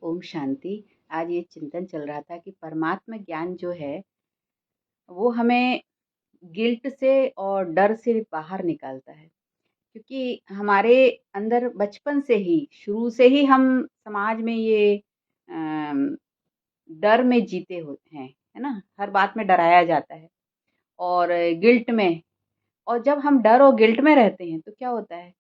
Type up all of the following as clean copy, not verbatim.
ओम शांति। आज ये चिंतन चल रहा था कि परमात्मा ज्ञान जो है वो हमें गिल्ट से और डर से बाहर निकालता है, क्योंकि हमारे अंदर बचपन से ही शुरू से ही हम समाज में ये अम, डर में जीते होते हैं, है ना। हर बात में डराया जाता है और गिल्ट में। और जब हम डर और गिल्ट में रहते हैं तो क्या होता है,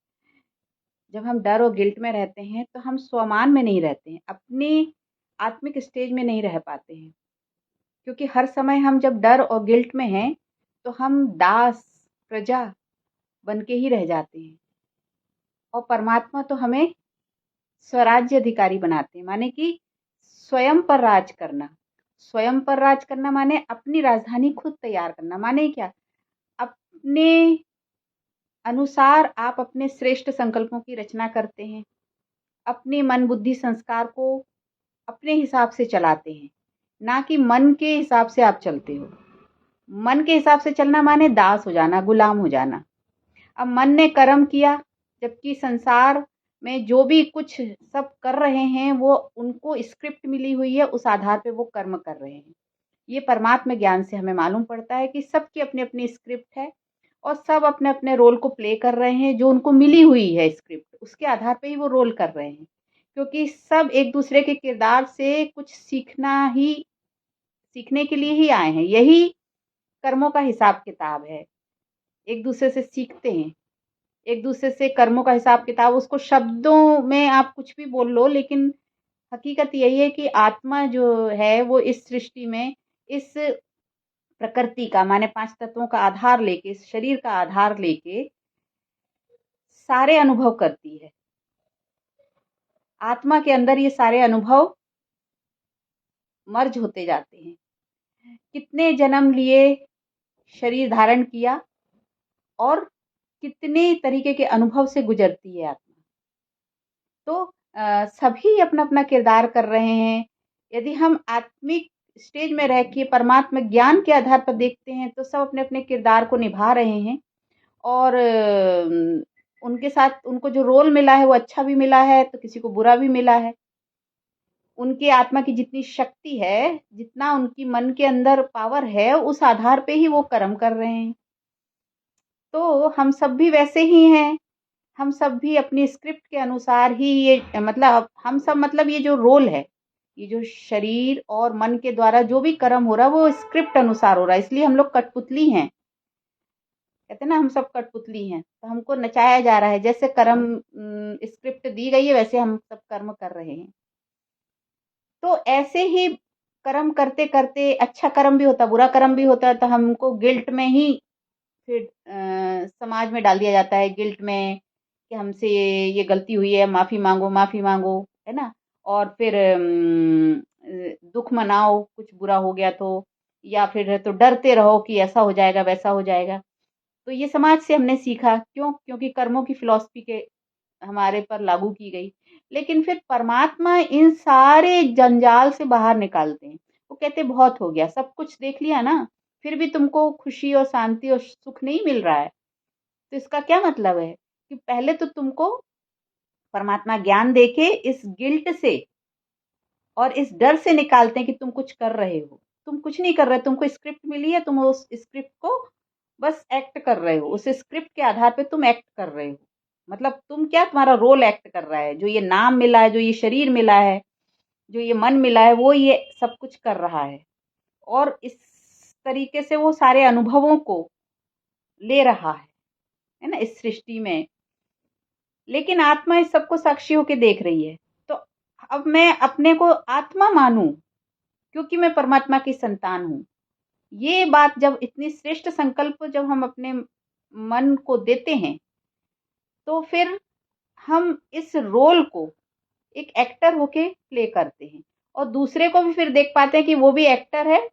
जब हम डर और गिल्ट में रहते हैं तो हम स्वमान में नहीं रहते हैं, अपने आत्मिक स्टेज में नहीं रह पाते हैं। क्योंकि हर समय हम जब डर और गिल्ट में हैं तो हम दास प्रजा बन के ही रह जाते हैं। और परमात्मा तो हमें स्वराज्य अधिकारी बनाते हैं, माने कि स्वयं पर राज करना। स्वयं पर राज करना माने अपनी राजधानी खुद तैयार करना। माने क्या, अपने अनुसार आप अपने श्रेष्ठ संकल्पों की रचना करते हैं, अपने मन बुद्धि संस्कार को अपने हिसाब से चलाते हैं, ना कि मन के हिसाब से आप चलते हो। मन के हिसाब से चलना माने दास हो जाना, गुलाम हो जाना। अब मन ने कर्म किया, जबकि संसार में जो भी कुछ सब कर रहे हैं वो उनको स्क्रिप्ट मिली हुई है, उस आधार पे वो कर्म कर रहे हैं। ये परमात्मा ज्ञान से हमें मालूम पड़ता है कि सबकी अपनी अपनी स्क्रिप्ट है और सब अपने अपने रोल को प्ले कर रहे हैं। जो उनको मिली हुई है स्क्रिप्ट, उसके आधार पे ही वो रोल कर रहे हैं, क्योंकि सब एक दूसरे के किरदार से कुछ सीखने के लिए ही आए हैं। यही कर्मों का हिसाब किताब है। एक दूसरे से सीखते हैं, एक दूसरे से कर्मों का हिसाब किताब। उसको शब्दों में आप कुछ भी बोल लो, लेकिन हकीकत यही है कि आत्मा जो है वो इस सृष्टि में, इस प्रकृति का माने पांच तत्वों का आधार लेके, इस शरीर का आधार लेके सारे अनुभव करती है। आत्मा के अंदर ये सारे अनुभव मर्ज होते जाते हैं। कितने जन्म लिए, शरीर धारण किया और कितने तरीके के अनुभव से गुजरती है आत्मा। तो सभी अपना अपना किरदार कर रहे हैं। यदि हम आत्मिक स्टेज में रह के परमात्मा ज्ञान के आधार पर देखते हैं तो सब अपने अपने किरदार को निभा रहे हैं। और उनके साथ उनको जो रोल मिला है वो अच्छा भी मिला है तो किसी को बुरा भी मिला है। उनकी आत्मा की जितनी शक्ति है, जितना उनकी मन के अंदर पावर है, उस आधार पे ही वो कर्म कर रहे हैं। तो हम सब भी वैसे ही हैं। हम सब भी अपनी स्क्रिप्ट के अनुसार ही ये मतलब हम सब मतलब ये जो रोल है, ये जो शरीर और मन के द्वारा जो भी कर्म हो रहा है वो स्क्रिप्ट अनुसार हो रहा है। इसलिए हम लोग कठपुतली हैं। कहते हैं ना, हम सब कठपुतली हैं, तो हमको नचाया जा रहा है। जैसे कर्म स्क्रिप्ट दी गई है वैसे हम सब कर्म कर रहे हैं। तो ऐसे ही कर्म करते करते अच्छा कर्म भी होता, बुरा कर्म भी होता है, तो हमको गिल्ट में ही फिर समाज में डाल दिया जाता है। गिल्ट में कि हमसे ये गलती हुई है, माफ़ी मांगो, माफ़ी मांगो, है ना। और फिर दुख मनाओ कुछ बुरा हो गया तो, या फिर तो डरते रहो कि ऐसा हो जाएगा वैसा हो जाएगा। तो ये समाज से हमने सीखा। क्यों? क्योंकि कर्मों की फिलॉसफी के हमारे पर लागू की गई। लेकिन फिर परमात्मा इन सारे जंजाल से बाहर निकालते हैं। वो कहते बहुत हो गया, सब कुछ देख लिया ना, फिर भी तुमको खुशी और शांति और सुख नहीं मिल रहा है। तो इसका क्या मतलब है कि पहले तो तुमको परमात्मा ज्ञान देके इस गिल्ट से और इस डर से निकालते हैं कि तुम कुछ कर रहे हो। तुम कुछ नहीं कर रहे, तुमको स्क्रिप्ट मिली है, तुम उस स्क्रिप्ट को बस एक्ट कर रहे हो। उस स्क्रिप्ट के आधार पे तुम एक्ट कर रहे हो। मतलब तुम क्या, तुम्हारा रोल एक्ट कर रहा है। जो ये नाम मिला है, जो ये शरीर मिला है, जो ये मन मिला है, वो ये सब कुछ कर रहा है। और इस तरीके से वो सारे अनुभवों को ले रहा है ना, इस सृष्टि में। लेकिन आत्मा इस सबको साक्षी होके देख रही है। तो अब मैं अपने को आत्मा मानूं क्योंकि मैं परमात्मा की संतान हूँ। ये बात जब, इतनी श्रेष्ठ संकल्प जब हम अपने मन को देते हैं तो फिर हम इस रोल को एक एक्टर होके प्ले करते हैं। और दूसरे को भी फिर देख पाते हैं कि वो भी एक्टर है,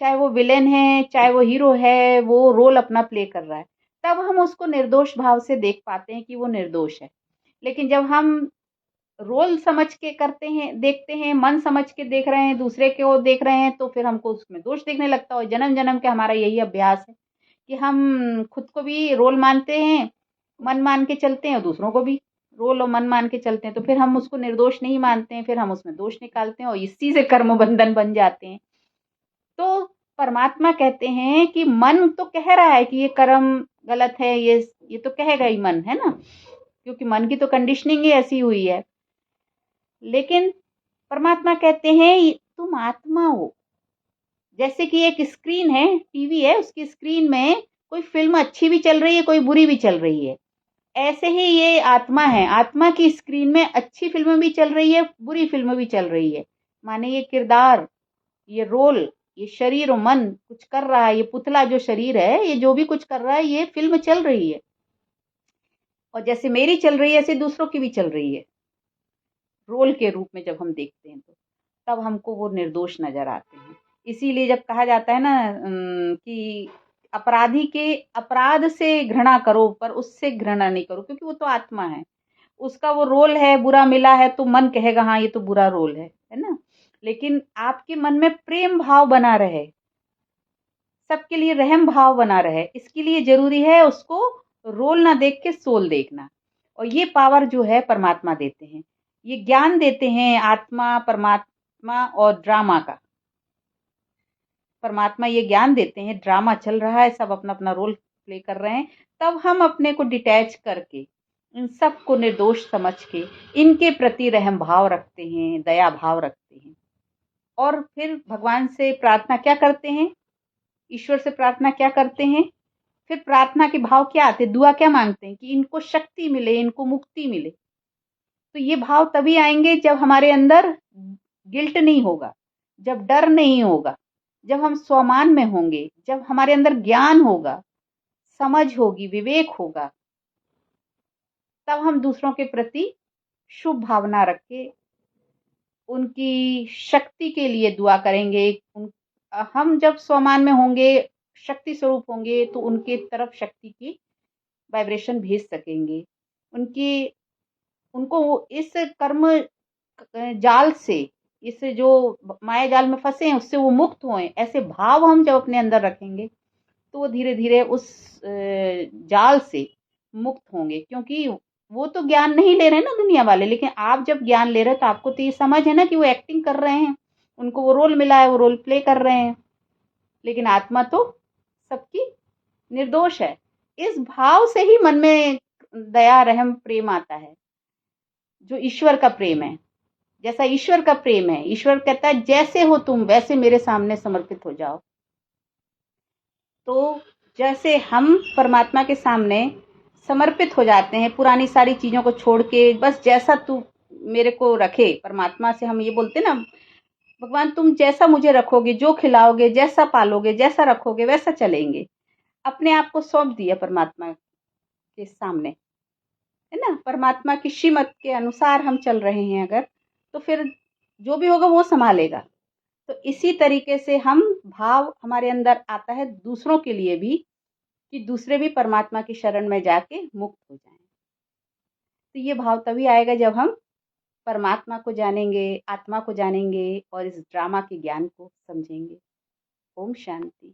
चाहे वो विलेन है चाहे वो हीरो है, वो रोल अपना प्ले कर रहा है। तब हम उसको निर्दोष भाव से देख पाते हैं कि वो निर्दोष है। लेकिन जब हम रोल समझ के करते हैं, देखते हैं, मन समझ के देख रहे हैं, दूसरे को देख रहे हैं, तो फिर हमको उसमें दोष दिखने लगता है। और जन्म जन्म के हमारा यही अभ्यास है कि हम खुद को भी रोल मानते हैं, मन मान के चलते हैं और दूसरों को भी। रोल और मन मान के चलते हैं तो फिर हम उसको निर्दोष नहीं मानते हैं, फिर हम उसमें दोष निकालते हैं और इसी से कर्म बंधन बन जाते हैं। तो परमात्मा कहते हैं कि मन तो कह रहा है कि ये कर्म गलत है, ये तो कहेगा ही मन, है ना, क्योंकि मन की तो कंडीशनिंग ही ऐसी हुई है। लेकिन परमात्मा कहते हैं तुम आत्मा हो। जैसे कि एक स्क्रीन है, टीवी है, उसकी स्क्रीन में कोई फिल्म अच्छी भी चल रही है, कोई बुरी भी चल रही है। ऐसे ही ये आत्मा है, आत्मा की स्क्रीन में अच्छी फिल्म भी चल रही है, बुरी फिल्म भी चल रही है। माने ये किरदार, ये रोल, ये शरीर और मन कुछ कर रहा है, ये पुतला जो शरीर है, ये जो भी कुछ कर रहा है, ये फिल्म चल रही है। और जैसे मेरी चल रही है ऐसे दूसरों की भी चल रही है। रोल के रूप में जब हम देखते हैं तो तब हमको वो निर्दोष नजर आते हैं। इसीलिए जब कहा जाता है ना कि अपराधी के अपराध से घृणा करो पर उससे घृणा नहीं करो, क्योंकि वो तो आत्मा है, उसका वो रोल है, बुरा मिला है तो मन कहेगा हाँ ये तो बुरा रोल है ना। लेकिन आपके मन में प्रेम भाव बना रहे, सबके लिए रहम भाव बना रहे, इसके लिए जरूरी है उसको रोल ना देख के सोल देखना। और ये पावर जो है परमात्मा देते हैं, ये ज्ञान देते हैं आत्मा परमात्मा और ड्रामा का। परमात्मा ये ज्ञान देते हैं, ड्रामा चल रहा है, सब अपना अपना रोल प्ले कर रहे हैं, तब हम अपने को डिटैच करके इन सब को निर्दोष समझ के इनके प्रति रहम भाव रखते हैं, दया भाव रखते हैं। और फिर भगवान से प्रार्थना क्या करते हैं, ईश्वर से प्रार्थना क्या करते हैं, फिर प्रार्थना के भाव क्या आते हैं, दुआ क्या मांगते हैं कि इनको शक्ति मिले, इनको मुक्ति मिले। तो ये भाव तभी आएंगे जब हमारे अंदर गिल्ट नहीं होगा, जब डर नहीं होगा, जब हम स्वमान में होंगे, जब हमारे अंदर ज्ञान होगा, समझ होगी, विवेक होगा, तब हम दूसरों के प्रति शुभ भावना रख के उनकी शक्ति के लिए दुआ करेंगे। हम जब स्वमान में होंगे, शक्ति स्वरूप होंगे, तो उनके तरफ शक्ति की वाइब्रेशन भेज सकेंगे। उनकी उनको इस कर्म जाल से, इस जो माया जाल में फंसे हैं उससे वो मुक्त हों, ऐसे भाव हम जब अपने अंदर रखेंगे तो वो धीरे धीरे उस जाल से मुक्त होंगे। क्योंकि वो तो ज्ञान नहीं ले रहे हैं ना दुनिया वाले, लेकिन आप जब ज्ञान ले रहे हो तो आपको तो ये समझ है ना कि वो एक्टिंग कर रहे हैं, उनको वो रोल मिला है, वो रोल प्ले कर रहे हैं, लेकिन आत्मा तो सबकी निर्दोष है। इस भाव से ही मन में दया रहम प्रेम आता है, जो ईश्वर का प्रेम है। जैसा ईश्वर का प्रेम है, ईश्वर कहता है जैसे हो तुम वैसे मेरे सामने समर्पित हो जाओ। तो जैसे हम परमात्मा के सामने समर्पित हो जाते हैं, पुरानी सारी चीजों को छोड़ के, बस जैसा तू मेरे को रखे, परमात्मा से हम ये बोलते ना, भगवान तुम जैसा मुझे रखोगे, जो खिलाओगे, जैसा पालोगे, जैसा रखोगे वैसा चलेंगे। अपने आप को सौंप दिया परमात्मा के सामने, है ना। परमात्मा की श्रीमत के अनुसार हम चल रहे हैं अगर, तो फिर जो भी होगा वो संभालेगा। तो इसी तरीके से हम भाव हमारे अंदर आता है दूसरों के लिए भी, कि दूसरे भी परमात्मा की शरण में जाके मुक्त हो जाएं। तो ये भाव तभी आएगा जब हम परमात्मा को जानेंगे, आत्मा को जानेंगे और इस ड्रामा के ज्ञान को समझेंगे। ओम शांति।